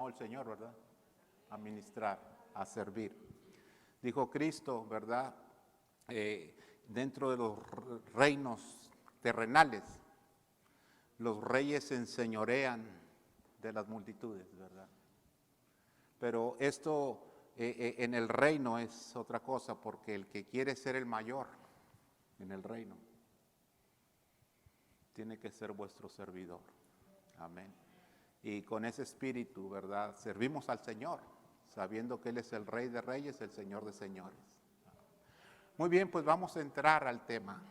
El Señor, ¿verdad? A ministrar, a servir. Dijo Cristo, ¿verdad? Dentro de los reinos terrenales, los reyes se enseñorean de las multitudes, ¿verdad? Pero esto en el reino es otra cosa, porque el que quiere ser el mayor en el reino tiene que ser vuestro servidor. Amén. Y con ese espíritu, ¿verdad? Servimos al Señor, sabiendo que Él es el Rey de Reyes, el Señor de Señores. Muy bien, pues vamos a entrar al tema,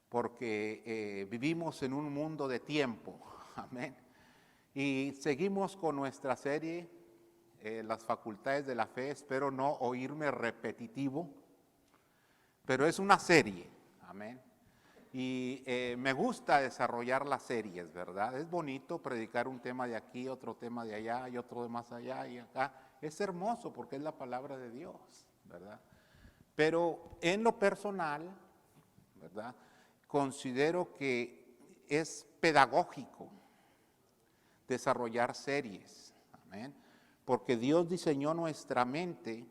porque vivimos en un mundo de tiempo. Amén. Y seguimos con nuestra serie, Las facultades de la fe. Espero no oírme repetitivo, pero es una serie. Amén. Y me gusta desarrollar las series, ¿verdad? Es bonito predicar un tema de aquí, otro tema de allá y otro de más allá y acá. Es hermoso porque es la palabra de Dios, ¿verdad? Pero en lo personal, ¿verdad? Considero que es pedagógico desarrollar series, amén, porque Dios diseñó nuestra mente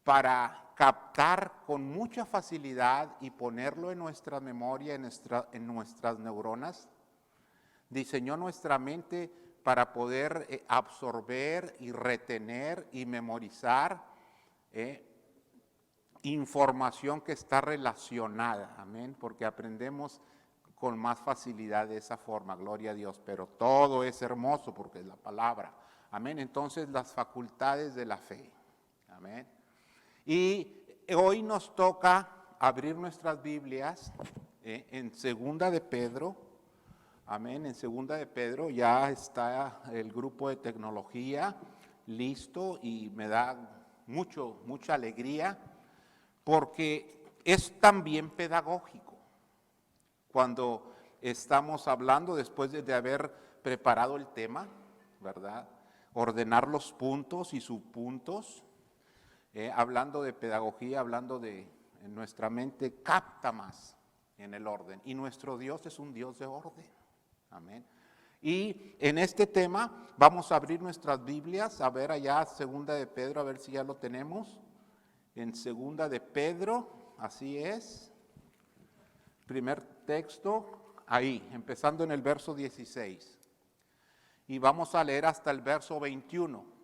para captar con mucha facilidad y ponerlo en nuestra memoria, en nuestras neuronas. Diseñó nuestra mente para poder absorber y retener y memorizar información que está relacionada, amén, porque aprendemos con más facilidad de esa forma, gloria a Dios, pero todo es hermoso porque es la palabra, amén. Entonces, las facultades de la fe, amén. Y hoy nos toca abrir nuestras Biblias en Segunda de Pedro, amén. En Segunda de Pedro ya está el grupo de tecnología listo y me da mucha alegría porque es también pedagógico. Cuando estamos hablando, después de haber preparado el tema, ¿verdad? Ordenar los puntos y subpuntos. Hablando de pedagogía, hablando de nuestra mente capta más en el orden. Y nuestro Dios es un Dios de orden. Amén. Y en este tema vamos a abrir nuestras Biblias, a ver allá Segunda de Pedro, a ver si ya lo tenemos. En Segunda de Pedro, así es. Primer texto, ahí, empezando en el verso 16. Y vamos a leer hasta el verso 21.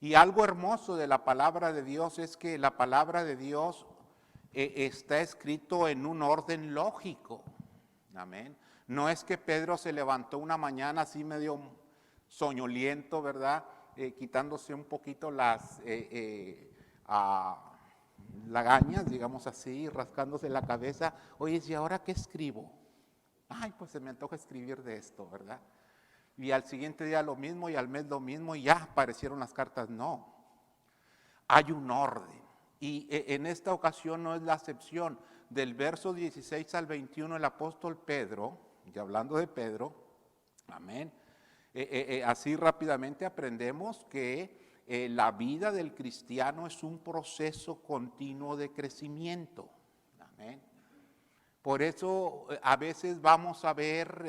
Y algo hermoso de la palabra de Dios es que la palabra de Dios está escrito en un orden lógico. Amén. No es que Pedro se levantó una mañana así medio soñoliento, ¿verdad? Quitándose un poquito las lagañas, digamos así, rascándose la cabeza. Oye, ¿y ahora qué escribo? Ay, pues se me antoja escribir de esto, ¿verdad? Y al siguiente día lo mismo, y al mes lo mismo, y ya aparecieron las cartas. No, hay un orden. Y en esta ocasión no es la excepción. Del verso 16 al 21, el apóstol Pedro, y hablando de Pedro, amén, así rápidamente aprendemos que la vida del cristiano es un proceso continuo de crecimiento. Amén. Por eso a veces vamos a ver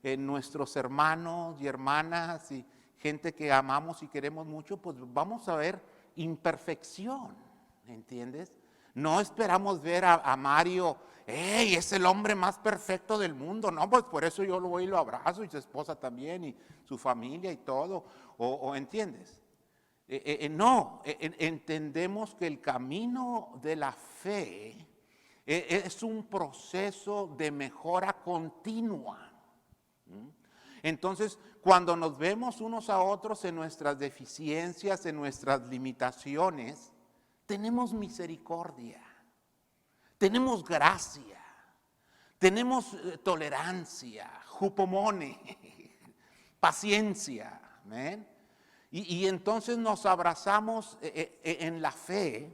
en nuestros hermanos y hermanas y gente que amamos y queremos mucho, pues vamos a ver imperfección, ¿entiendes? No esperamos ver a Mario, ¡hey! Es el hombre más perfecto del mundo. No, pues por eso yo lo voy y lo abrazo, y su esposa también, y su familia y todo, o ¿entiendes? No, entendemos que el camino de la fe es un proceso de mejora continua. Entonces, cuando nos vemos unos a otros en nuestras deficiencias, en nuestras limitaciones, tenemos misericordia, tenemos gracia, tenemos tolerancia, jupomone, paciencia, ¿amén? Y entonces nos abrazamos en la fe,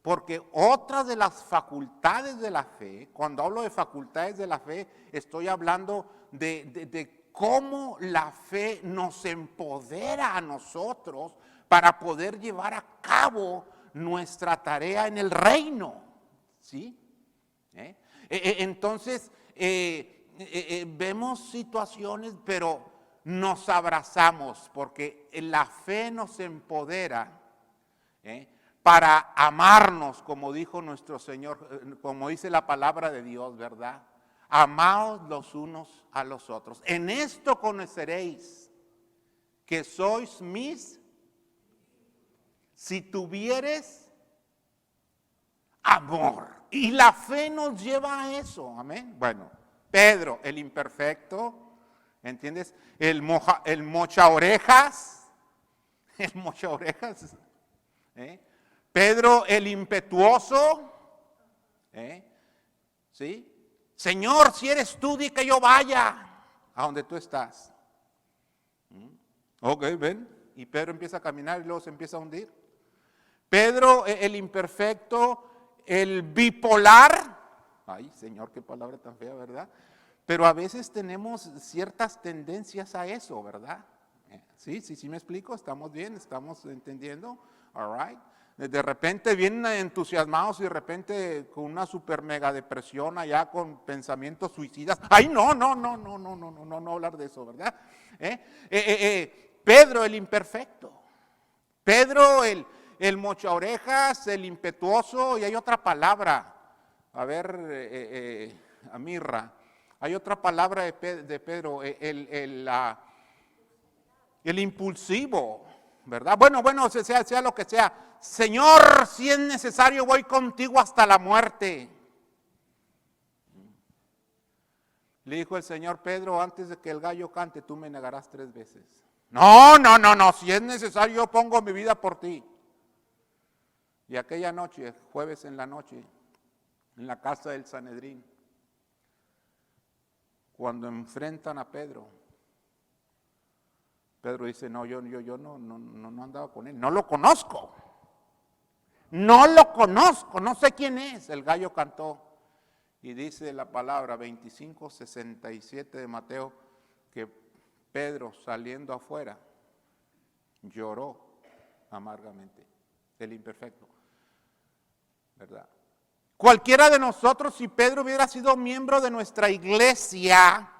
porque otra de las facultades de la fe, cuando hablo de facultades de la fe, estoy hablando de cómo la fe nos empodera a nosotros para poder llevar a cabo nuestra tarea en el reino, ¿sí? Entonces, vemos situaciones, pero nos abrazamos, porque la fe nos empodera para amarnos, como dijo nuestro Señor, como dice la palabra de Dios, ¿verdad? Amaos los unos a los otros. En esto conoceréis que sois mis, si tuvieres amor. Y la fe nos lleva a eso, amén. Bueno, Pedro, el imperfecto, ¿entiendes? El mocha orejas, Pedro, el impetuoso, ¿sí? Señor, si eres tú, di que yo vaya a donde tú estás. Ok, ven. Y Pedro empieza a caminar y luego se empieza a hundir. Pedro, el imperfecto, el bipolar. Ay, Señor, qué palabra tan fea, ¿verdad? Pero a veces tenemos ciertas tendencias a eso, ¿verdad? Sí, me explico, estamos bien, estamos entendiendo, all right. De repente vienen entusiasmados y de repente con una super mega depresión allá con pensamientos suicidas. Ay, no hablar de eso, ¿verdad? Pedro el imperfecto, Pedro el mocha orejas, el impetuoso, y hay otra palabra, a ver, Amirra, hay otra palabra de Pedro, el impulsivo, ¿verdad? Bueno, sea lo que sea. Señor, si es necesario, voy contigo hasta la muerte. Le dijo el Señor: Pedro, antes de que el gallo cante, tú me negarás 3 veces. No, si es necesario, yo pongo mi vida por ti. Y aquella noche, jueves en la noche, en la casa del Sanedrín, cuando enfrentan a Pedro, Pedro dice: no, yo no andaba con él, no lo conozco, no sé quién es. El gallo cantó y dice la palabra 25:67 de Mateo que Pedro, saliendo afuera, lloró amargamente. El imperfecto, ¿verdad? Cualquiera de nosotros, si Pedro hubiera sido miembro de nuestra iglesia,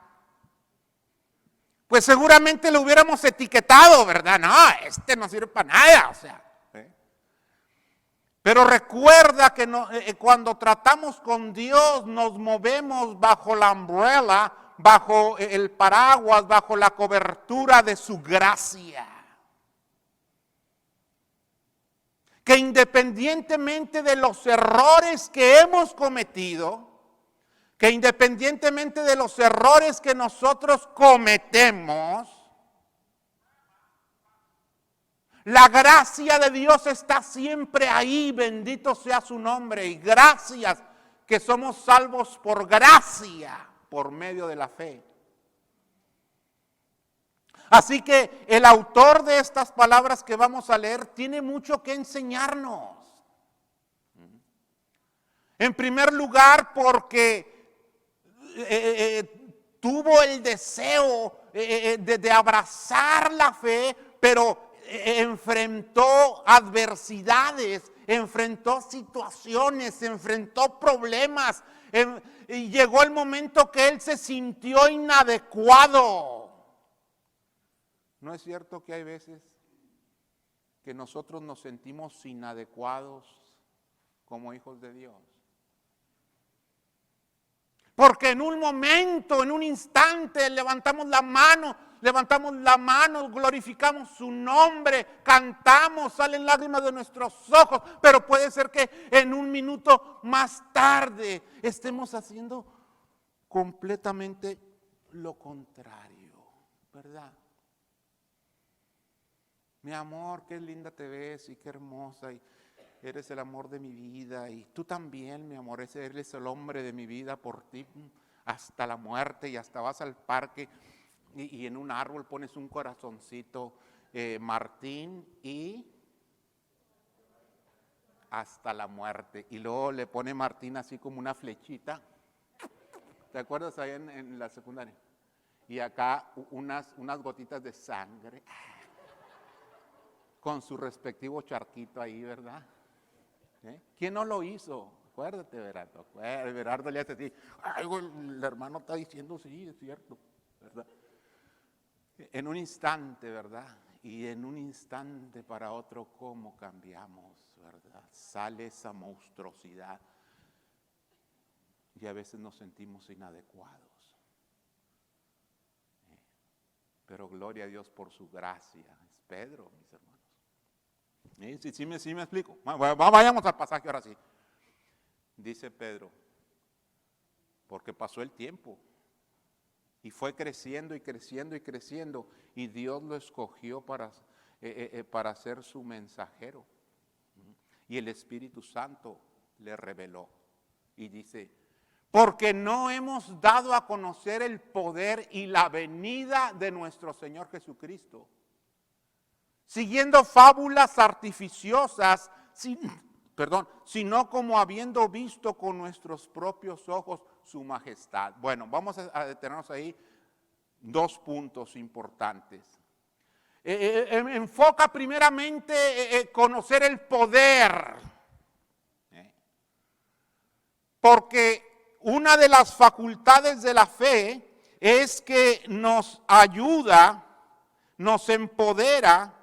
pues seguramente lo hubiéramos etiquetado, ¿verdad? No, este no sirve para nada, o sea. Pero recuerda que cuando tratamos con Dios nos movemos bajo la umbrella, bajo el paraguas, bajo la cobertura de su gracia. Que independientemente de los errores que hemos cometido, que independientemente de los errores que nosotros cometemos, la gracia de Dios está siempre ahí, bendito sea su nombre, y gracias que somos salvos por gracia, por medio de la fe. Así que el autor de estas palabras que vamos a leer tiene mucho que enseñarnos. En primer lugar, porque tuvo el deseo de abrazar la fe, pero enfrentó adversidades, enfrentó situaciones, enfrentó problemas, y llegó el momento que él se sintió inadecuado. ¿No es cierto que hay veces que nosotros nos sentimos inadecuados como hijos de Dios? Porque en un momento, en un instante, levantamos la mano, glorificamos su nombre, cantamos, salen lágrimas de nuestros ojos, pero puede ser que en un minuto más tarde estemos haciendo completamente lo contrario, ¿verdad? Mi amor, qué linda te ves y qué hermosa, y eres el amor de mi vida, y tú también, mi amor, eres el hombre de mi vida, por ti hasta la muerte, y hasta vas al parque y en un árbol pones un corazoncito, Martín, y hasta la muerte, y luego le pone Martín así como una flechita. ¿Te acuerdas ahí en la secundaria? Y acá unas gotitas de sangre, con su respectivo charquito ahí, ¿verdad? ¿Quién no lo hizo? Acuérdate, Berardo. Berardo le hace así: ay, el hermano está diciendo, sí, es cierto, ¿verdad? En un instante, ¿verdad? Y en un instante para otro, ¿cómo cambiamos, verdad? Sale esa monstruosidad y a veces nos sentimos inadecuados. Pero gloria a Dios por su gracia. Es Pedro, mis hermanos. Sí me explico. Vayamos al pasaje ahora sí. Dice Pedro, porque pasó el tiempo y fue creciendo y creciendo y creciendo y Dios lo escogió para ser su mensajero. Y el Espíritu Santo le reveló y dice, porque no hemos dado a conocer el poder y la venida de nuestro Señor Jesucristo, siguiendo fábulas artificiosas, sino como habiendo visto con nuestros propios ojos su majestad. Bueno, vamos a detenernos ahí, 2 puntos importantes. Enfoca primeramente conocer el poder, porque una de las facultades de la fe es que nos ayuda, nos empodera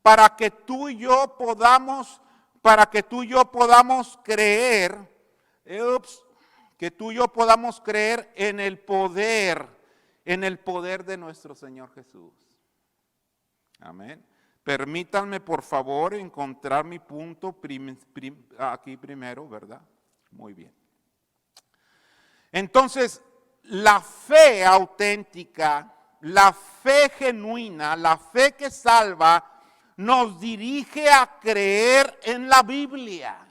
para que tú y yo podamos creer, en el poder de nuestro Señor Jesús. Amén. Permítanme por favor encontrar mi punto aquí primero, ¿verdad? Muy bien. Entonces, la fe auténtica, la fe genuina, la fe que salva, nos dirige a creer en la Biblia.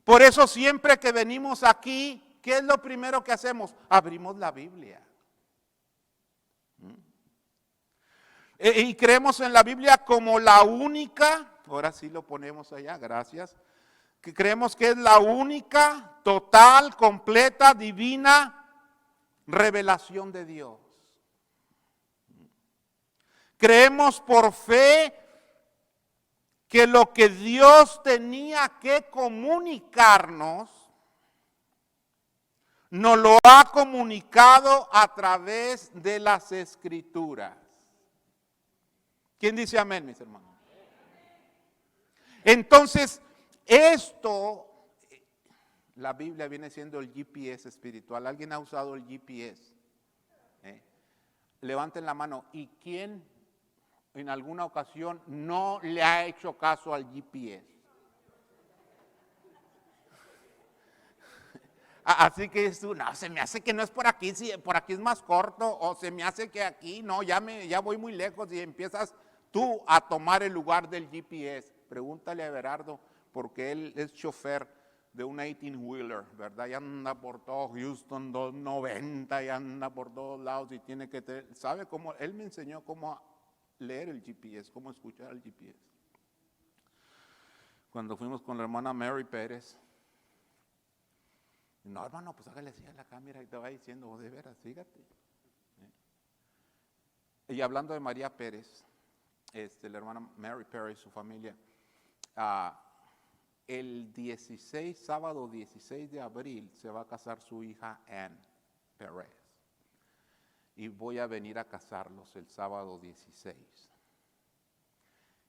Por eso siempre que venimos aquí, ¿qué es lo primero que hacemos? Abrimos la Biblia. Y creemos en la Biblia como la única, ahora sí lo ponemos allá, gracias, que creemos que es la única, total, completa, divina revelación de Dios. Creemos por fe que lo que Dios tenía que comunicarnos, nos lo ha comunicado a través de las Escrituras. ¿Quién dice amén, mis hermanos? Entonces, esto, la Biblia viene siendo el GPS espiritual. ¿Alguien ha usado el GPS? Levanten la mano. ¿Y quién en alguna ocasión no le ha hecho caso al GPS? Así que no, se me hace que no es por aquí, si por aquí es más corto, o se me hace que aquí, no, ya voy muy lejos y empiezas tú a tomar el lugar del GPS. Pregúntale a Everardo, porque él es chofer de un 18-wheeler, ¿verdad? Y anda por todo Houston 290, y anda por todos lados y tiene que ¿sabe cómo? Él me enseñó cómo leer el GPS, cómo escuchar el GPS. Cuando fuimos con la hermana Mary Pérez, no, hermano, pues hágale así a la cámara y te va diciendo, de veras, fíjate. Y hablando de María Pérez, la hermana Mary Pérez, su familia, el sábado 16 de abril, se va a casar su hija Ann Pérez. Y voy a venir a casarlos el sábado 16.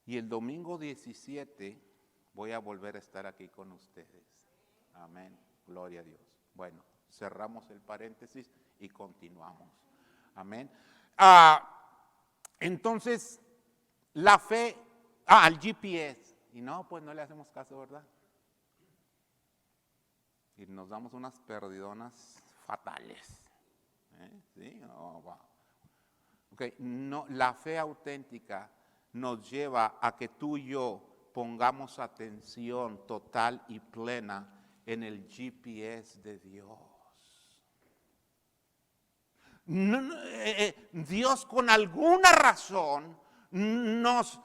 Y el domingo 17 voy a volver a estar aquí con ustedes. Amén. Gloria a Dios. Bueno, cerramos el paréntesis y continuamos. Amén. Entonces, la fe, al GPS. Y no, pues no le hacemos caso, ¿verdad? Y nos damos unas perdidonas fatales. ¿Sí? Oh, wow. Okay. No, la fe auténtica nos lleva a que tú y yo pongamos atención total y plena en el GPS de Dios. Dios con alguna razón nos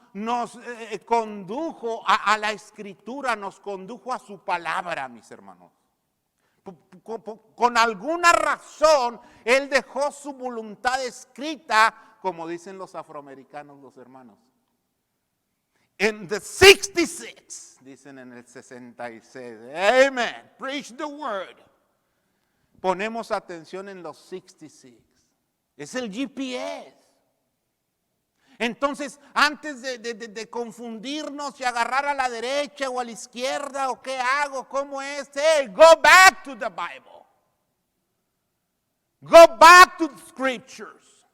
condujo a la Escritura, nos condujo a su palabra, mis hermanos. Con alguna razón, Él dejó su voluntad escrita, como dicen los afroamericanos, los hermanos. En the 66, dicen en el 66. Amen. Preach the word. Ponemos atención en los 66. Es el GPS. Entonces, antes de confundirnos y agarrar a la derecha o a la izquierda, o qué hago, cómo es, hey, go back to the Bible. Go back to the scriptures.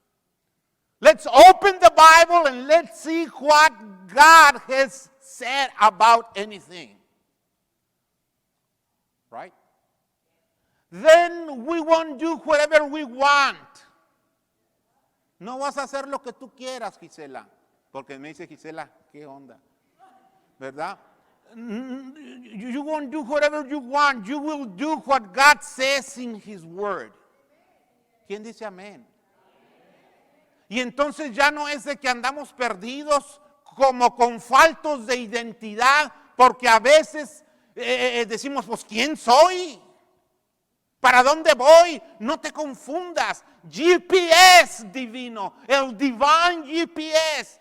Let's open the Bible and let's see what God has said about anything. Right? Then we won't do whatever we want. No vas a hacer lo que tú quieras, Gisela. Porque me dice Gisela, ¿qué onda? ¿Verdad? You won't do whatever you want. You will do what God says in His Word. ¿Quién dice amén? Y entonces ya no es de que andamos perdidos como con faltos de identidad, porque a veces decimos, pues ¿quién soy? ¿Para dónde voy? No te confundas. GPS divino, el divine GPS.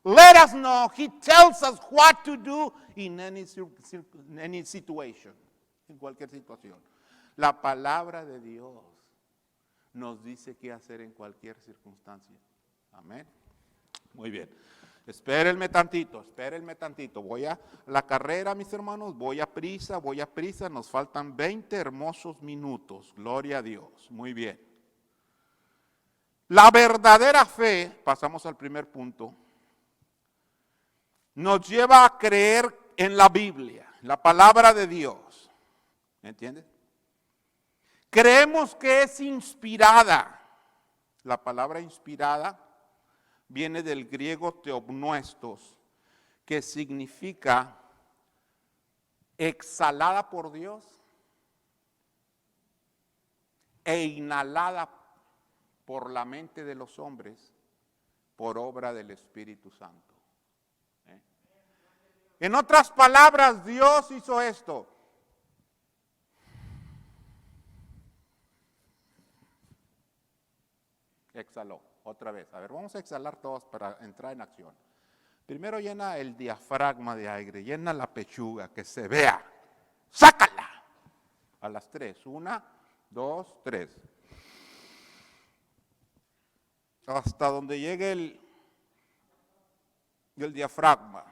Let us know. He tells us what to do in any situation, en cualquier situación. La palabra de Dios nos dice qué hacer en cualquier circunstancia. Amén. Muy bien. Espérenme tantito. Voy a la carrera, mis hermanos. Voy a prisa. Nos faltan 20 hermosos minutos. Gloria a Dios. Muy bien. La verdadera fe, pasamos al primer punto, nos lleva a creer en la Biblia, la palabra de Dios. ¿Me entiendes? Creemos que es inspirada. La palabra inspirada viene del griego theopneustos, que significa exhalada por Dios e inhalada por la mente de los hombres por obra del Espíritu Santo. En otras palabras, Dios hizo esto. Exhaló, otra vez. A ver, vamos a exhalar todos para entrar en acción. Primero llena el diafragma de aire, llena la pechuga, que se vea. ¡Sácala! A las 3. 1, 2, 3. Hasta donde llegue el diafragma.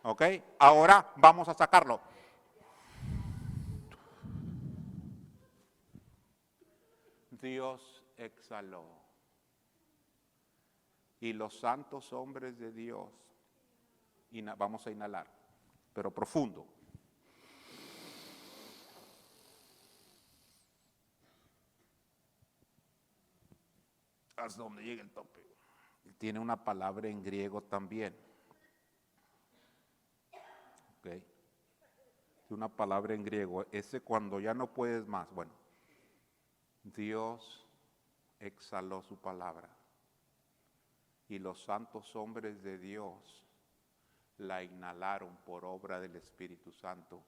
¿Ok? Ahora vamos a sacarlo. Dios exhaló. Y los santos hombres de Dios, vamos a inhalar, pero profundo. Hasta donde llegue el tope. Tiene una palabra en griego también. Ok. Una palabra en griego. Ese cuando ya no puedes más. Bueno. Dios exhaló su palabra y los santos hombres de Dios la inhalaron por obra del Espíritu Santo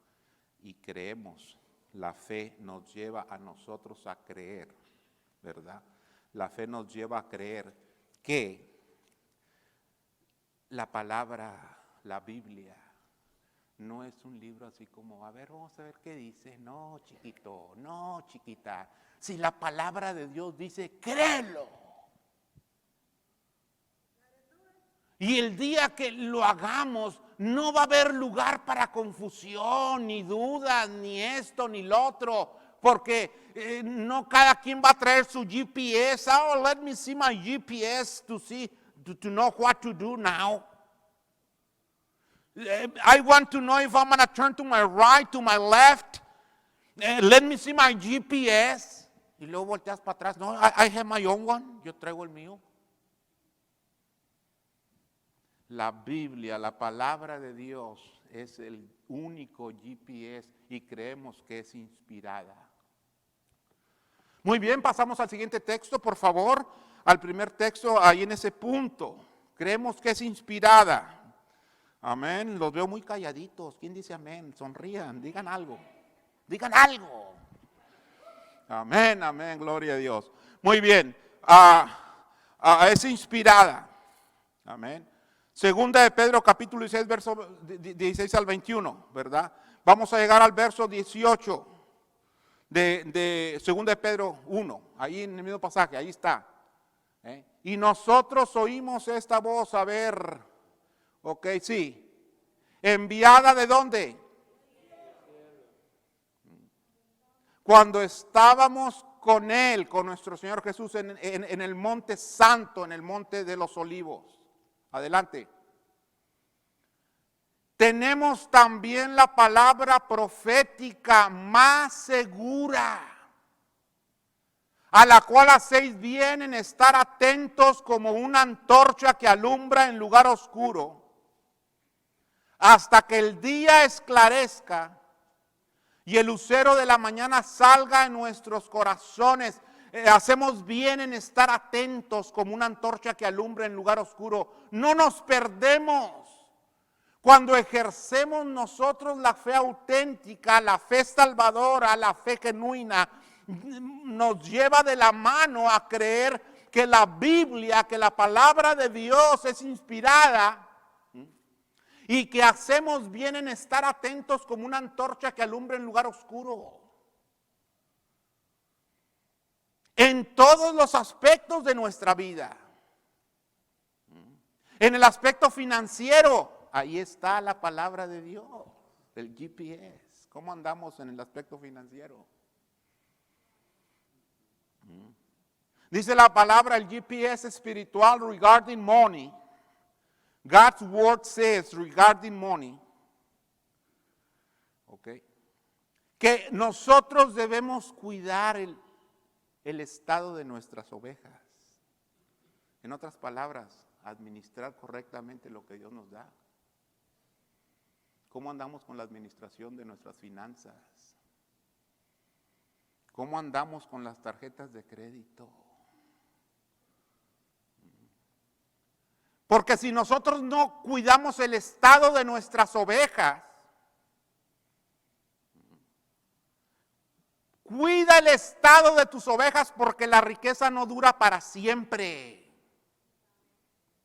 y creemos. La fe nos lleva a nosotros a creer, ¿verdad? La fe nos lleva a creer que la palabra, la Biblia, no es un libro así como, a ver, vamos a ver qué dice. No, chiquito, no, chiquita. Si la palabra de Dios dice, créelo. Y el día que lo hagamos, no va a haber lugar para confusión, ni dudas, ni esto, ni lo otro. Porque no cada quien va a traer su GPS. Oh, let me see my GPS to know what to do now. I want to know if I'm going to turn to my right, to my left. Let me see my GPS. Y luego volteas para atrás. No, I have my own one. Yo traigo el mío. La Biblia, la palabra de Dios, es el único GPS y creemos que es inspirada. Muy bien, pasamos al siguiente texto, por favor. Al primer texto, ahí en ese punto. Creemos que es inspirada. Amén. Los veo muy calladitos. ¿Quién dice amén? Sonrían, digan algo. Digan algo. Amén, amén, gloria a Dios. Muy bien. Es inspirada. Amén. Segunda de Pedro, capítulo 16, verso 16 al 21, ¿verdad? Vamos a llegar al verso 18 de 2 de Pedro 1, ahí en el mismo pasaje, ahí está. Y nosotros oímos esta voz, a ver, ok, sí. ¿Enviada de dónde? Cuando estábamos con Él, con nuestro Señor Jesús en el monte santo, en el monte de los olivos. Adelante. Tenemos también la palabra profética más segura, a la cual hacéis bien en estar atentos como una antorcha que alumbra en lugar oscuro, hasta que el día esclarezca y el lucero de la mañana salga en nuestros corazones. Hacemos bien en estar atentos como una antorcha que alumbra en lugar oscuro. No nos perdemos. Cuando ejercemos nosotros la fe auténtica, la fe salvadora, la fe genuina, nos lleva de la mano a creer que la Biblia, que la palabra de Dios es inspirada y que hacemos bien en estar atentos como una antorcha que alumbra en lugar oscuro. En todos los aspectos de nuestra vida. En el aspecto financiero. Ahí está la palabra de Dios, el GPS. ¿Cómo andamos en el aspecto financiero? Dice la palabra, el GPS espiritual regarding money. God's word says regarding money. Okay. Que nosotros debemos cuidar el estado de nuestras ovejas. En otras palabras, administrar correctamente lo que Dios nos da. ¿Cómo andamos con la administración de nuestras finanzas? ¿Cómo andamos con las tarjetas de crédito? Porque si nosotros no cuidamos el estado de nuestras ovejas, cuida el estado de tus ovejas porque la riqueza no dura para siempre.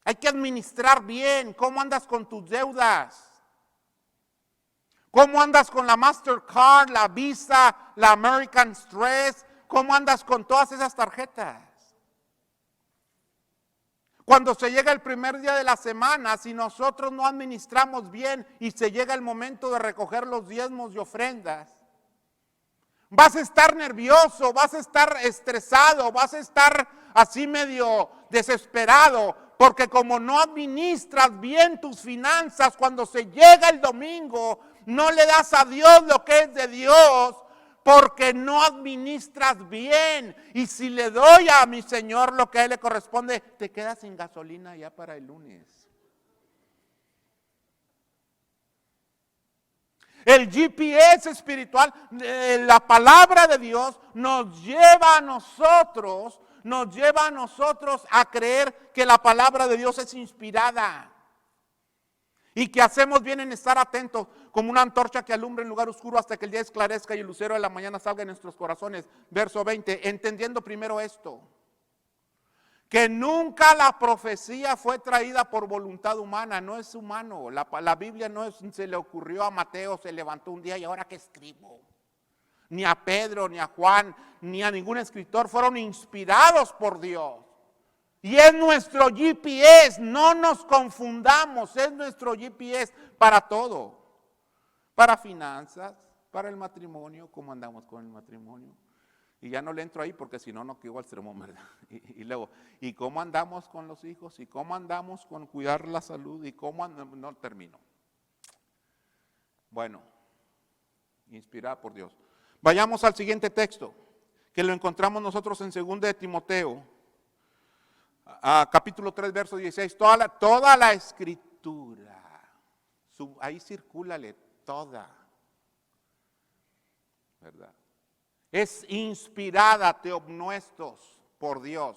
Hay que administrar bien. ¿Cómo andas con tus deudas? ¿Cómo andas con la Mastercard, la Visa, la American Express? ¿Cómo andas con todas esas tarjetas? Cuando se llega el primer día de la semana, si nosotros no administramos bien y se llega el momento de recoger los diezmos y ofrendas, vas a estar nervioso, vas a estar estresado, vas a estar así medio desesperado, porque como no administras bien tus finanzas, cuando se llega el domingo, no le das a Dios lo que es de Dios, porque no administras bien. Y si le doy a mi Señor lo que a Él le corresponde, te quedas sin gasolina ya para el lunes. El GPS espiritual, la palabra de Dios nos lleva a nosotros a creer que la palabra de Dios es inspirada. Y que hacemos bien en estar atentos como una antorcha que alumbra en lugar oscuro hasta que el día esclarezca y el lucero de la mañana salga en nuestros corazones. Verso 20, entendiendo primero esto, que nunca la profecía fue traída por voluntad humana, no es humano. La Biblia no es, se le ocurrió a Mateo, se levantó un día y ahora qué escribo. Ni a Pedro, ni a Juan, ni a ningún escritor, fueron inspirados por Dios. Y es nuestro GPS, no nos confundamos, es nuestro GPS para todo. Para finanzas, para el matrimonio, cómo andamos con el matrimonio. Y ya no le entro ahí porque si no, no quedo al sermón, ¿verdad? Y luego, ¿y cómo andamos con los hijos? ¿Y cómo andamos con cuidar la salud? ¿Y cómo andamos? No termino. Bueno, inspirada por Dios. Vayamos al siguiente texto, que lo encontramos nosotros en 2 de Timoteo, capítulo 3, verso 16. Toda la escritura, ahí circúlale toda, ¿verdad? Es inspirada, teopnuestos, por Dios.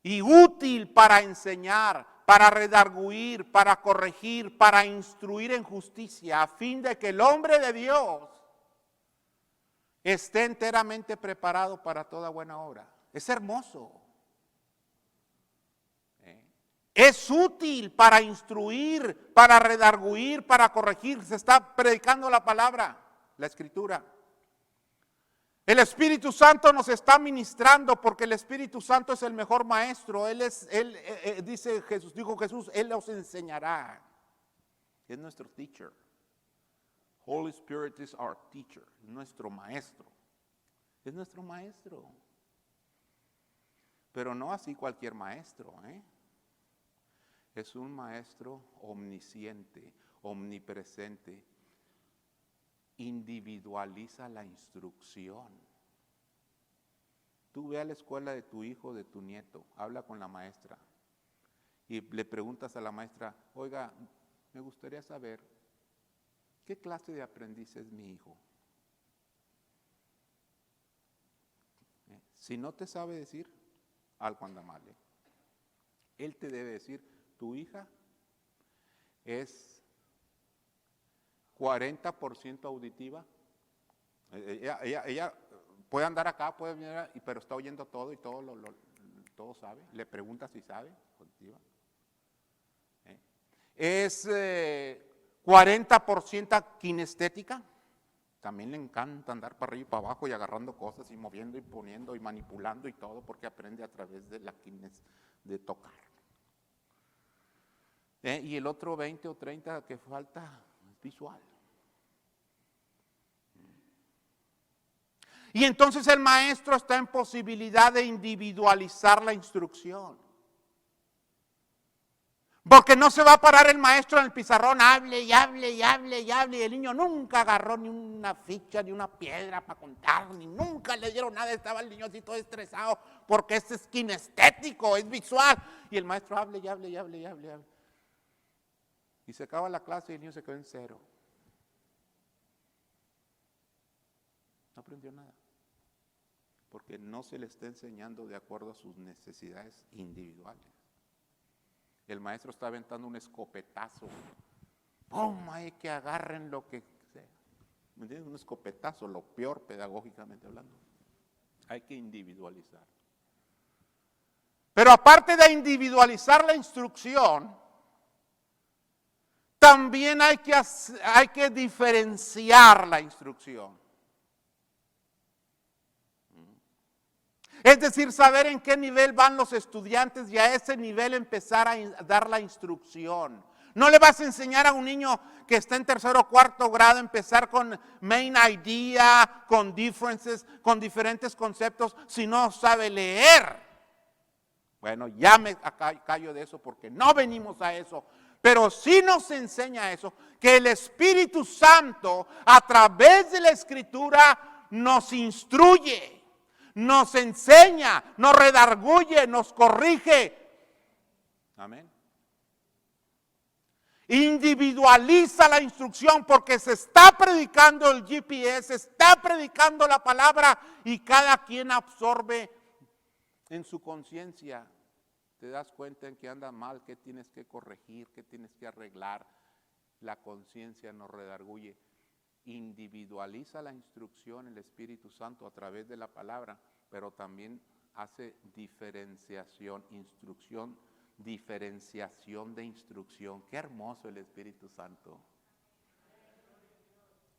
Y útil para enseñar, para redarguir, para corregir, para instruir en justicia, a fin de que el hombre de Dios esté enteramente preparado para toda buena obra. Es hermoso. Es útil para instruir, para redarguir, para corregir. Se está predicando la palabra, la Escritura. El Espíritu Santo nos está ministrando porque el Espíritu Santo es el mejor maestro. Dice Jesús, dijo Jesús, Él los enseñará. Es nuestro teacher. Holy Spirit is our teacher, nuestro maestro. Es nuestro maestro. Pero no así cualquier maestro, Es un maestro omnisciente, omnipresente. Individualiza la instrucción. Tú ve a la escuela de tu hijo, de tu nieto, habla con la maestra y le preguntas a la maestra, oiga, me gustaría saber, ¿qué clase de aprendiz es mi hijo? Si no te sabe decir, algo anda mal. Él te debe decir, tu hija es 40% auditiva. Ella puede andar acá, puede venir, pero está oyendo todo y todo sabe. Le pregunta si sabe, auditiva. Es 40% kinestética. También le encanta andar para arriba y para abajo y agarrando cosas y moviendo y poniendo y manipulando y todo porque aprende a través de la de tocar. Y el otro 20 o 30 que falta es visual. Y entonces el maestro está en posibilidad de individualizar la instrucción. Porque no se va a parar el maestro en el pizarrón, hable y hable y hable y hable. Y el niño nunca agarró ni una ficha, ni una piedra para contar, ni nunca le dieron nada. Estaba el niño así todo estresado porque este es kinestético, es visual. Y el maestro hable y hable y hable y hable y hable. Y se acaba la clase y el niño se quedó en cero. No aprendió nada. Porque no se le está enseñando de acuerdo a sus necesidades individuales. El maestro está aventando un escopetazo. ¡Pum! Hay que agarren lo que sea. ¿Me entiendes? Un escopetazo, lo peor pedagógicamente hablando. Hay que individualizar. Pero aparte de individualizar la instrucción, también hay que diferenciar la instrucción. Es decir, saber en qué nivel van los estudiantes y a ese nivel empezar a dar la instrucción. No le vas a enseñar a un niño que está en tercero o cuarto grado empezar con main idea, con differences, con diferentes conceptos, si no sabe leer. Bueno, ya me callo de eso porque no venimos a eso. Pero sí nos enseña eso, que el Espíritu Santo a través de la Escritura nos instruye. Nos enseña, nos redarguye, nos corrige. Amén. Individualiza la instrucción porque se está predicando el GPS, se está predicando la palabra y cada quien absorbe en su conciencia. Te das cuenta en que anda mal, que tienes que corregir, que tienes que arreglar. La conciencia nos redarguye. Individualiza la instrucción el Espíritu Santo a través de la palabra, pero también hace diferenciación de instrucción. Qué hermoso el Espíritu Santo.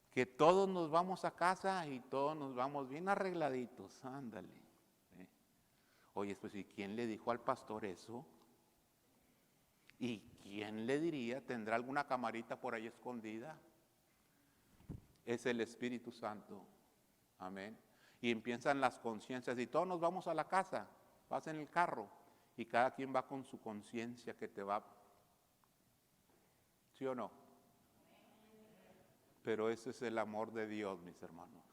Que todos nos vamos a casa y todos nos vamos bien arregladitos, ándale. Oye, pues ¿y quién le dijo al pastor eso? ¿Y quién le diría? ¿Tendrá alguna camarita por ahí escondida? Es el Espíritu Santo. Amén. Y empiezan las conciencias y todos nos vamos a la casa, vas en el carro y cada quien va con su conciencia que te va. ¿Sí o no? Pero ese es el amor de Dios, mis hermanos.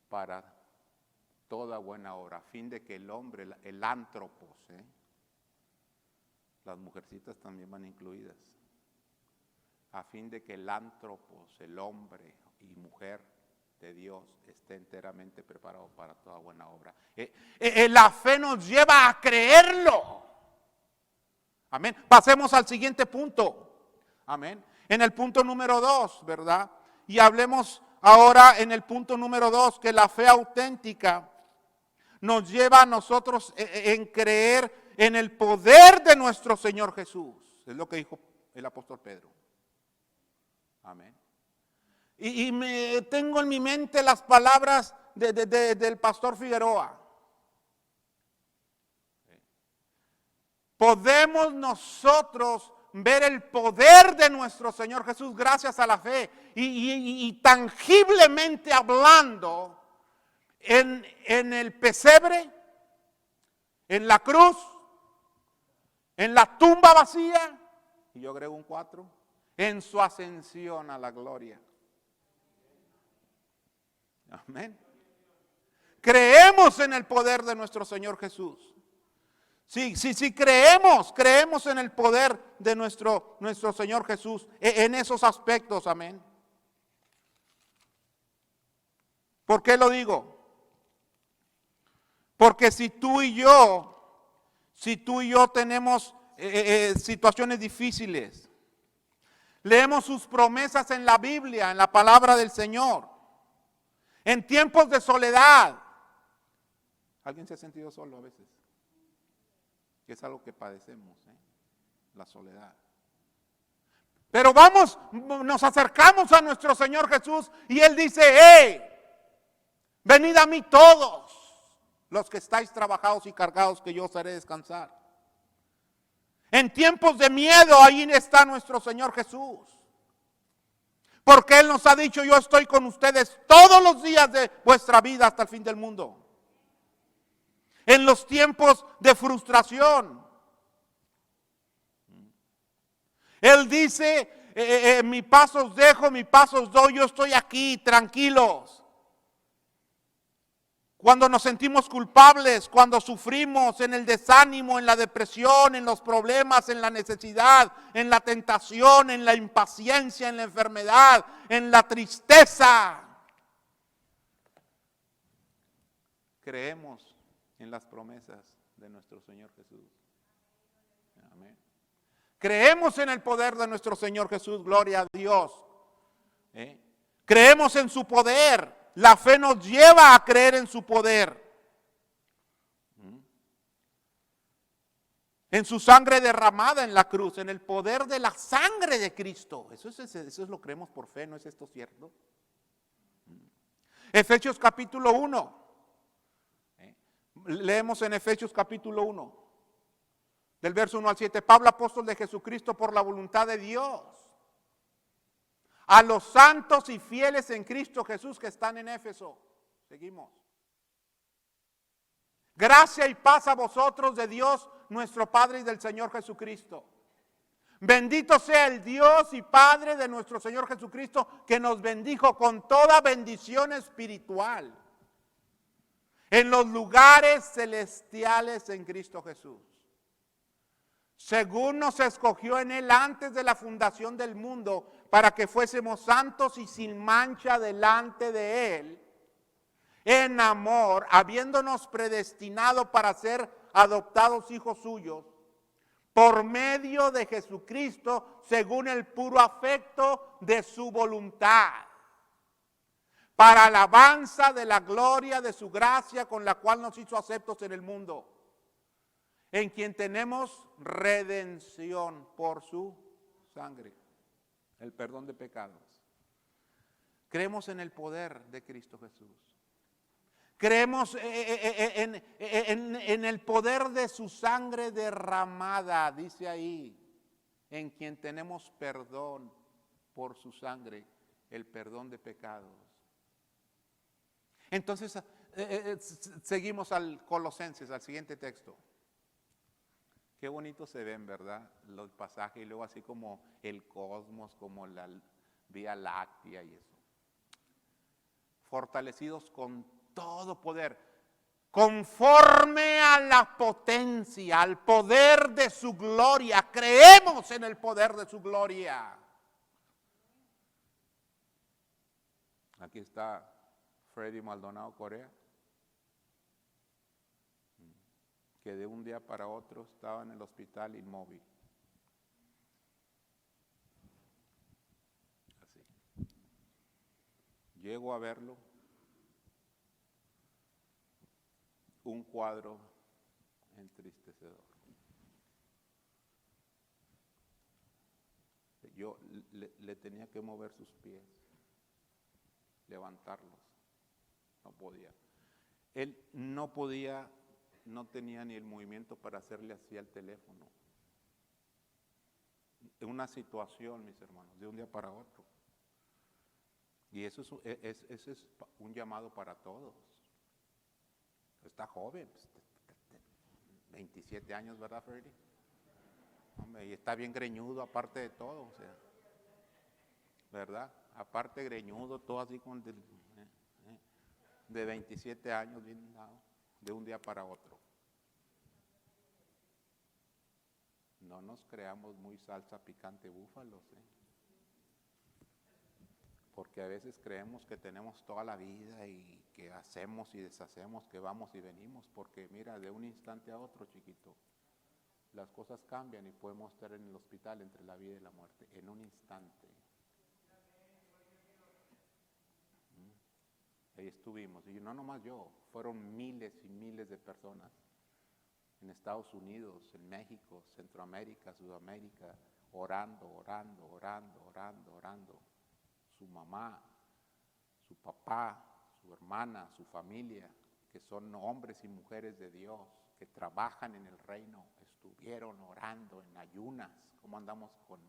Para toda buena obra, a fin de que el hombre, el ántropos, las mujercitas también van incluidas, a fin de que el ántropos, el hombre y mujer de Dios esté enteramente preparado para toda buena obra. La fe nos lleva a creerlo. Amén. Pasemos al siguiente punto. Amén. En el punto número 2, ¿verdad? Y hablemos ahora en el punto número 2, que la fe auténtica nos lleva a nosotros en creer en el poder de nuestro Señor Jesús. Es lo que dijo el apóstol Pedro. Amén. Y tengo en mi mente las palabras del pastor Figueroa. Podemos nosotros ver el poder de nuestro Señor Jesús gracias a la fe y tangiblemente hablando en el pesebre, en la cruz, en la tumba vacía, y yo agrego un 4, en su ascensión a la gloria. Amén. Creemos en el poder de nuestro Señor Jesús. Sí, creemos en el poder de nuestro Señor Jesús, en esos aspectos, amén. ¿Por qué lo digo? Porque si tú y yo tenemos situaciones difíciles, leemos sus promesas en la Biblia, en la palabra del Señor, en tiempos de soledad. ¿Alguien se ha sentido solo a veces? Que es algo que padecemos, la soledad. Pero nos acercamos a nuestro Señor Jesús y Él dice: ¡hey! Venid a mí todos los que estáis trabajados y cargados, que yo os haré descansar. En tiempos de miedo, ahí está nuestro Señor Jesús. Porque Él nos ha dicho: yo estoy con ustedes todos los días de vuestra vida hasta el fin del mundo. En los tiempos de frustración, Él dice: mi paz os dejo, mi paz os doy, yo estoy aquí, tranquilos. Cuando nos sentimos culpables, cuando sufrimos en el desánimo, en la depresión, en los problemas, en la necesidad, en la tentación, en la impaciencia, en la enfermedad, en la tristeza, creemos en las promesas de nuestro Señor Jesús. Amén. Creemos en el poder de nuestro Señor Jesús, gloria a Dios. Creemos en su poder. La fe nos lleva a creer en su poder. En su sangre derramada en la cruz, en el poder de la sangre de Cristo. Eso lo creemos por fe, ¿no es esto cierto? Efesios capítulo 1. Leemos en Efesios capítulo 1, del verso 1 al 7. Pablo, apóstol de Jesucristo por la voluntad de Dios, a los santos y fieles en Cristo Jesús que están en Éfeso. Seguimos. Gracia y paz a vosotros de Dios nuestro Padre y del Señor Jesucristo. Bendito sea el Dios y Padre de nuestro Señor Jesucristo, que nos bendijo con toda bendición espiritual en los lugares celestiales en Cristo Jesús, según nos escogió en Él antes de la fundación del mundo, para que fuésemos santos y sin mancha delante de Él, en amor, habiéndonos predestinado para ser adoptados hijos suyos, por medio de Jesucristo, según el puro afecto de su voluntad, para alabanza de la gloria de su gracia, con la cual nos hizo aceptos en el mundo, en quien tenemos redención por su sangre, el perdón de pecados. Creemos en el poder de Cristo Jesús. Creemos en el poder de su sangre derramada, dice ahí, en quien tenemos perdón por su sangre, el perdón de pecados. Entonces, seguimos al Colosenses, al siguiente texto. Qué bonito se ven, ¿verdad? Los pasajes y luego así como el cosmos, como la Vía Láctea y eso. Fortalecidos con todo poder, conforme a la potencia, al poder de su gloria. Creemos en el poder de su gloria. Aquí está Freddy Maldonado Corea, que de un día para otro estaba en el hospital inmóvil. Así. Llego a verlo, un cuadro entristecedor. yo le tenía que mover sus pies, levantarlos, no podía. Él no podía, no tenía ni el movimiento para hacerle así al teléfono. Una situación, mis hermanos, de un día para otro. Y eso es un llamado para todos. Está joven, 27 años, ¿verdad, Freddy? Hombre, y está bien greñudo aparte de todo, o sea, ¿verdad? Aparte greñudo, todo así con de 27 años, bien dado, de un día para otro. No nos creamos muy salsa picante búfalos, porque a veces creemos que tenemos toda la vida y que hacemos y deshacemos, que vamos y venimos, porque mira, de un instante a otro, chiquito, las cosas cambian y podemos estar en el hospital entre la vida y la muerte, en un instante. Ahí estuvimos, y no nomás yo, fueron miles y miles de personas en Estados Unidos, en México, Centroamérica, Sudamérica, orando, orando, orando, orando, orando. Su mamá, su papá, su hermana, su familia, que son hombres y mujeres de Dios, que trabajan en el reino, estuvieron orando en ayunas. ¿Cómo andamos con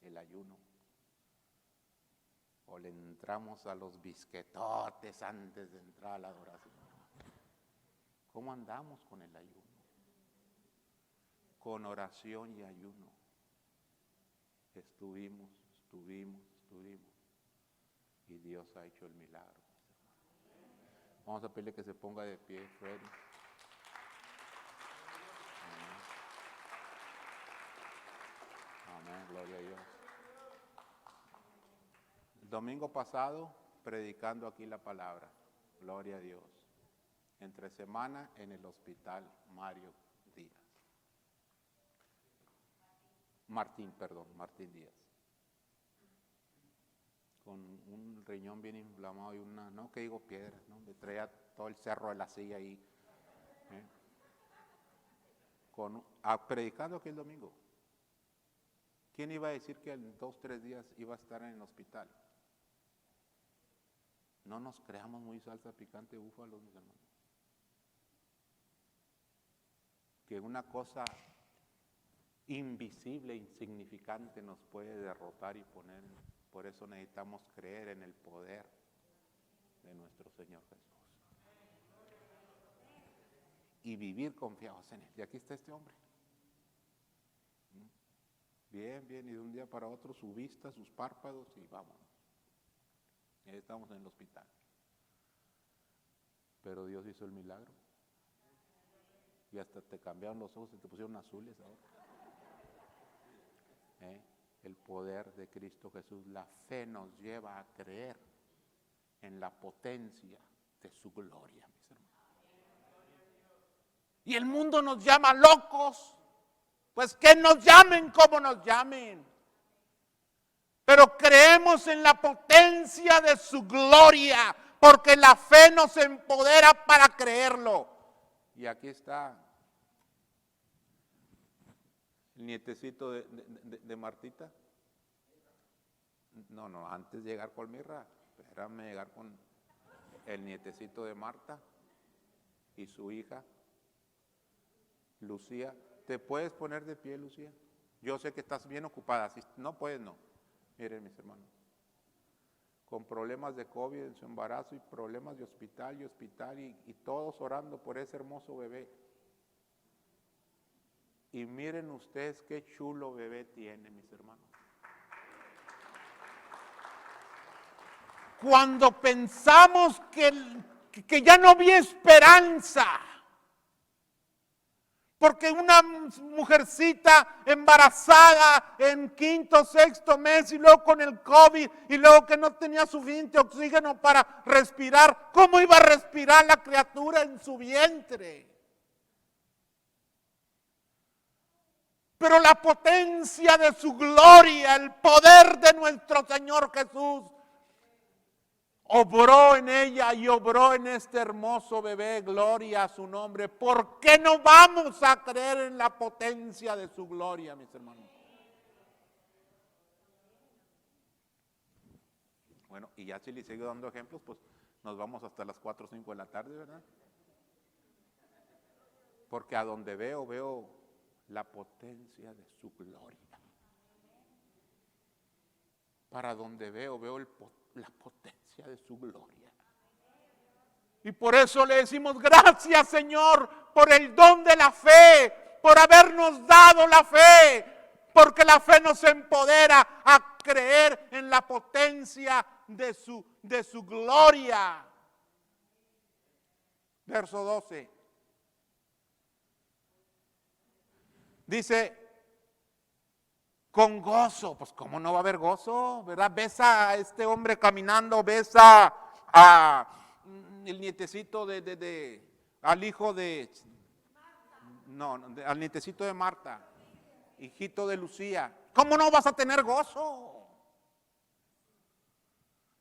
el ayuno? O le entramos a los bisquetotes antes de entrar a la adoración. ¿Cómo andamos con el ayuno? Con oración y ayuno. Estuvimos. Y Dios ha hecho el milagro. Vamos a pedirle que se ponga de pie, Freddy. Amén, gloria a Dios. El domingo pasado, predicando aquí la palabra, gloria a Dios. Entre semana en el hospital Mario Díaz. Martín Díaz. Con un riñón bien inflamado y una, no que digo piedras, ¿no? Me traía todo el cerro de la silla ahí. Predicando aquí el domingo. ¿Quién iba a decir que en 2-3 días iba a estar en el hospital? No nos creamos muy salsa picante búfalos, mis hermanos. Que una cosa invisible, insignificante nos puede derrotar y poner. Por eso necesitamos creer en el poder de nuestro Señor Jesús. Y vivir confiados en Él. Y aquí está este hombre. Bien, y de un día para otro su vista, sus párpados y vámonos. Y ahí estamos en el hospital. Pero Dios hizo el milagro. Y hasta te cambiaron los ojos y te pusieron azules ahora. El poder de Cristo Jesús, la fe nos lleva a creer en la potencia de su gloria, mis hermanos. Y el mundo nos llama locos, pues que nos llamen como nos llamen. Pero creemos en la potencia de su gloria, porque la fe nos empodera para creerlo. Y aquí está el nietecito de Martita. No, antes de llegar con Mirra, espérame llegar con el nietecito de Marta y su hija, Lucía. ¿Te puedes poner de pie, Lucía? Yo sé que estás bien ocupada, si no puedes, no. Miren, mis hermanos, con problemas de COVID en su embarazo y problemas de hospital y todos orando por ese hermoso bebé. Y miren ustedes qué chulo bebé tiene, mis hermanos. Cuando pensamos que ya no había esperanza, porque una mujercita embarazada en 5º, 6º mes y luego con el COVID y luego que no tenía suficiente oxígeno para respirar, ¿cómo iba a respirar la criatura en su vientre? Pero la potencia de su gloria, el poder de nuestro Señor Jesús, obró en ella y obró en este hermoso bebé, gloria a su nombre. ¿Por qué no vamos a creer en la potencia de su gloria, mis hermanos? Bueno, y ya si le sigo dando ejemplos, pues nos vamos hasta las 4 o 5 de la tarde, ¿verdad? Porque a donde veo la potencia de su gloria. Para donde veo la potencia de su gloria. Y por eso le decimos gracias, Señor, por el don de la fe, por habernos dado la fe, porque la fe nos empodera a creer en la potencia de su gloria. Verso 12. Dice, con gozo. Pues cómo no va a haber gozo, ¿verdad? Ves a este hombre caminando, ves a el nietecito al hijo de, al nietecito de Marta, hijito de Lucía. ¿Cómo no vas a tener gozo?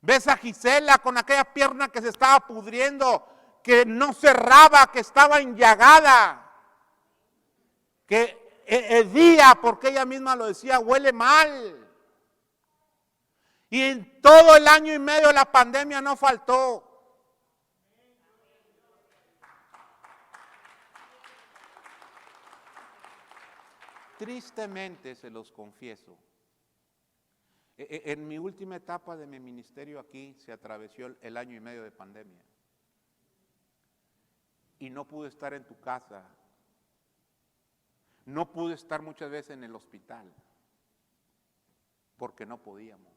Ves a Gisela con aquella pierna que se estaba pudriendo, que no cerraba, que estaba enllagada, que hedía, porque ella misma lo decía, huele mal. Y en todo el año y medio de la pandemia no faltó. Tristemente se los confieso. En mi última etapa de mi ministerio aquí se atravesó el año y medio de pandemia. Y no pude estar en tu casa. No pude estar muchas veces en el hospital. Porque no podíamos.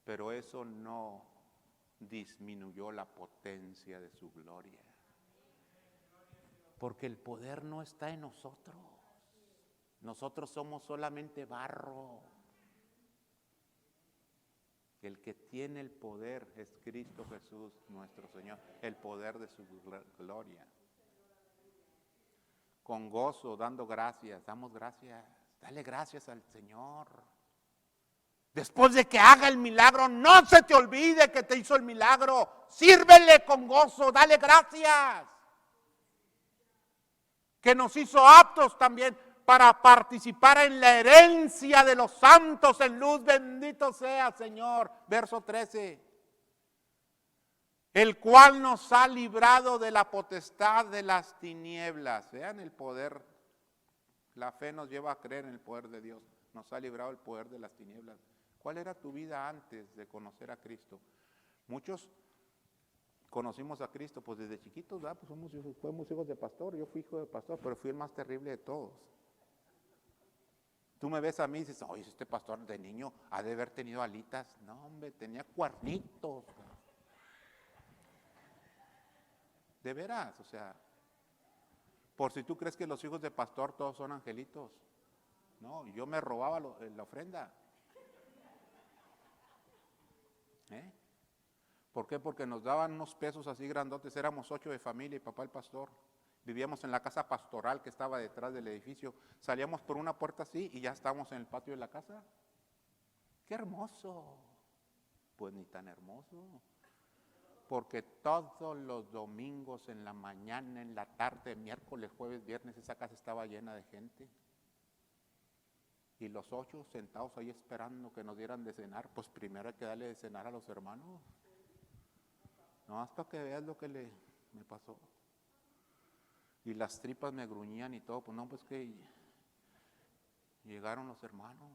Pero eso no disminuyó la potencia de su gloria. Porque el poder no está en nosotros. Nosotros somos solamente barro. El que tiene el poder es Cristo Jesús, nuestro Señor. El poder de su gloria. Con gozo, dando gracias, damos gracias. Dale gracias al Señor. Después de que haga el milagro, no se te olvide que te hizo el milagro. Sírvele con gozo, dale gracias. Que nos hizo aptos también para participar en la herencia de los santos en luz. Bendito sea, Señor. Verso 13. El cual nos ha librado de la potestad de las tinieblas. Vean el poder. La fe nos lleva a creer en el poder de Dios. Nos ha librado del poder de las tinieblas. ¿Cuál era tu vida antes de conocer a Cristo? Muchos conocimos a Cristo pues desde chiquitos, ¿verdad? Pues fuimos hijos de pastor, yo fui hijo de pastor, pero fui el más terrible de todos. Tú me ves a mí y dices, oye, este pastor de niño ha de haber tenido alitas. No, hombre, tenía cuernitos. De veras, o sea, por si tú crees que los hijos de pastor todos son angelitos. No, yo me robaba la ofrenda. ¿Por qué? Porque nos daban unos pesos así grandotes, éramos 8 de familia y papá el pastor. Vivíamos en la casa pastoral que estaba detrás del edificio. Salíamos por una puerta así y ya estábamos en el patio de la casa. ¡Qué hermoso! Pues ni tan hermoso. Porque todos los domingos en la mañana, en la tarde, miércoles, jueves, viernes, esa casa estaba llena de gente. Y los 8 sentados ahí esperando que nos dieran de cenar, pues primero hay que darle de cenar a los hermanos. No, más para que veas lo que me pasó. Y las tripas me gruñían y todo, pues no, pues que llegaron los hermanos.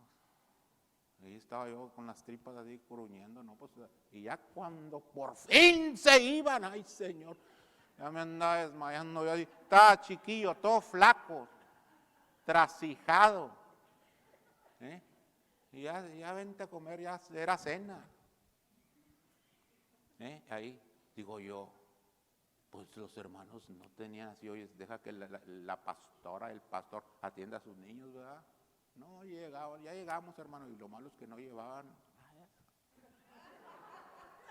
Ahí estaba yo con las tripas así gruñendo, no, pues, y ya cuando por fin se iban, ay Señor, ya me andaba desmayando, yo ahí, estaba chiquillo, todo flaco, trasijado. Y ya vente a comer, ya era cena. Ahí digo yo, pues los hermanos no tenían así, oye, deja que la pastora, el pastor atienda a sus niños, ¿verdad? No llegaban, ya llegamos, hermano, y lo malo es que no llevaban.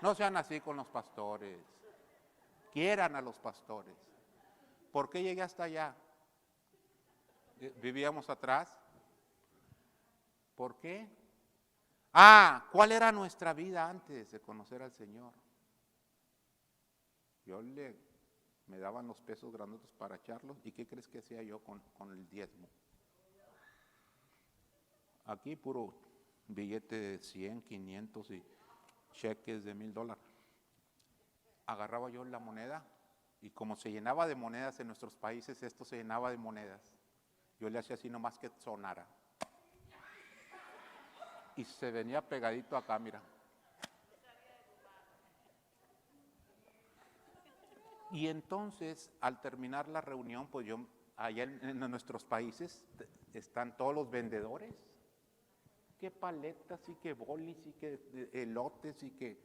No sean así con los pastores, quieran a los pastores. ¿Por qué llegué hasta allá? ¿Vivíamos atrás? ¿Por qué? ¿Cuál era nuestra vida antes de conocer al Señor? Me daban los pesos grandotes para echarlos, ¿y qué crees que hacía yo con el diezmo? Aquí puro billete de 100, 500 y cheques de $1000. Agarraba yo la moneda y como se llenaba de monedas en nuestros países, esto se llenaba de monedas. Yo le hacía así nomás que sonara. Y se venía pegadito acá, mira. Y entonces, al terminar la reunión, pues yo, allá en nuestros países, están todos los vendedores. Que paletas y que bolis y que elotes y que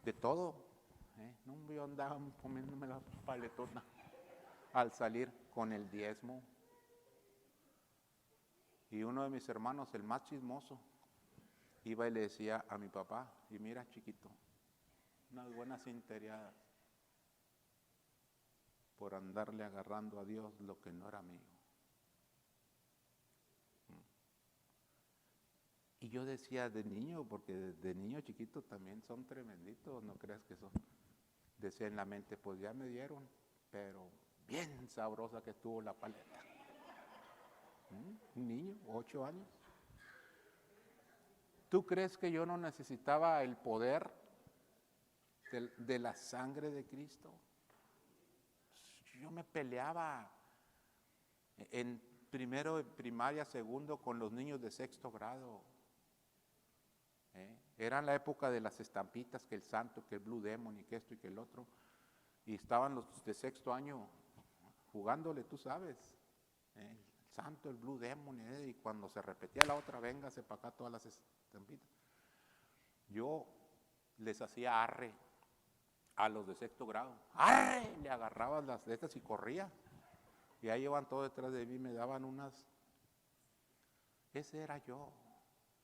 de todo. No, yo andaba comiéndome la paletona al salir con el diezmo. Y uno de mis hermanos, el más chismoso, iba y le decía a mi papá, y mira chiquito, unas buenas interiadas por andarle agarrando a Dios lo que no era mío. Y yo decía de niño, porque de niño chiquito también son tremenditos, no creas que son. Decía en la mente, pues ya me dieron, pero bien sabrosa que estuvo la paleta. Un niño, 8 años. ¿Tú crees que yo no necesitaba el poder de la sangre de Cristo? Yo me peleaba en primero de primaria, segundo, con los niños de 6º grado. Era la época de las estampitas, que el santo, que el Blue Demon y que esto y que el otro. Y estaban los de 6º año jugándole, tú sabes. El santo, el Blue Demon, y cuando se repetía la otra, véngase para acá todas las estampitas. Yo les hacía arre a los de 6º grado. ¡Arre! Le agarraba las de estas y corría. Y ahí iban todos detrás de mí, me daban unas. Ese era yo.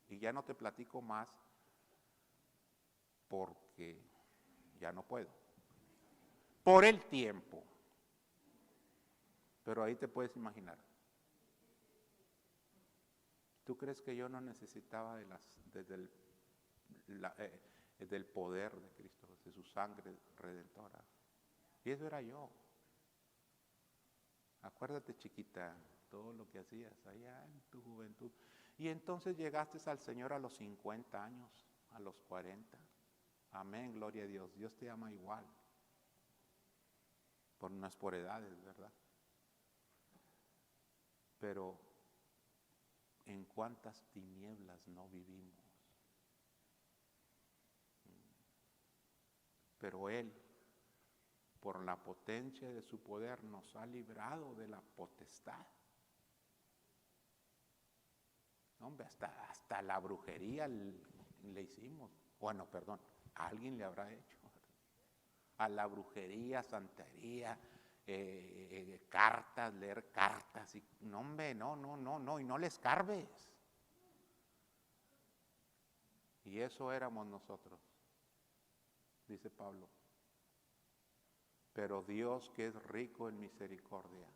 Y ya no te platico más porque ya no puedo. Por el tiempo. Pero ahí te puedes imaginar. ¿Tú crees que yo no necesitaba del poder de Cristo, de su sangre redentora? Y eso era yo. Acuérdate, chiquita, todo lo que hacías allá en tu juventud. Y entonces llegaste al Señor a los 50 años, a los 40. Amén, gloria a Dios. Dios te ama igual. No es por edades, ¿verdad? Pero ¿en cuántas tinieblas no vivimos? Pero Él, por la potencia de su poder, nos ha librado de la potestad. Hombre, hasta la brujería le hicimos. Bueno, perdón, a alguien le habrá hecho. A la brujería, santería, cartas, leer cartas. No, hombre, no, y no le escarbes. Y eso éramos nosotros, dice Pablo. Pero Dios, que es rico en misericordia,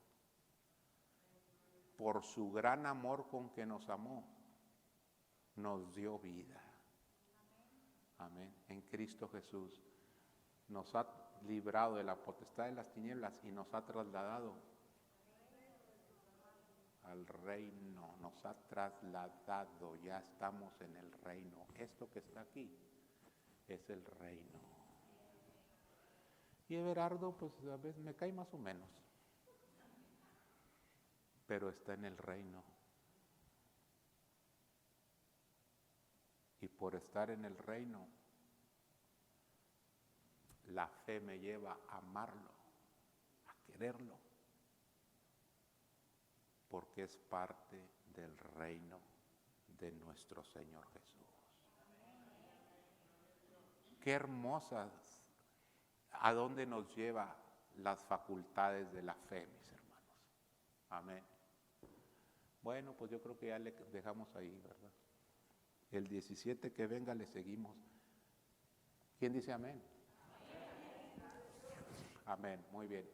por su gran amor con que nos amó, nos dio vida. Amén. En Cristo Jesús nos ha librado de la potestad de las tinieblas y nos ha trasladado al reino. Nos ha trasladado, ya estamos en el reino. Esto que está aquí es el reino. Y Everardo, pues a veces me cae más o menos, pero está en el reino. Y por estar en el reino, la fe me lleva a amarlo, a quererlo, porque es parte del reino de nuestro Señor Jesús. Qué hermosas, a dónde nos lleva las facultades de la fe, mis hermanos. Amén. Bueno, pues yo creo que ya le dejamos ahí, ¿verdad? El 17 que venga le seguimos. ¿Quién dice amén? Amén, muy bien.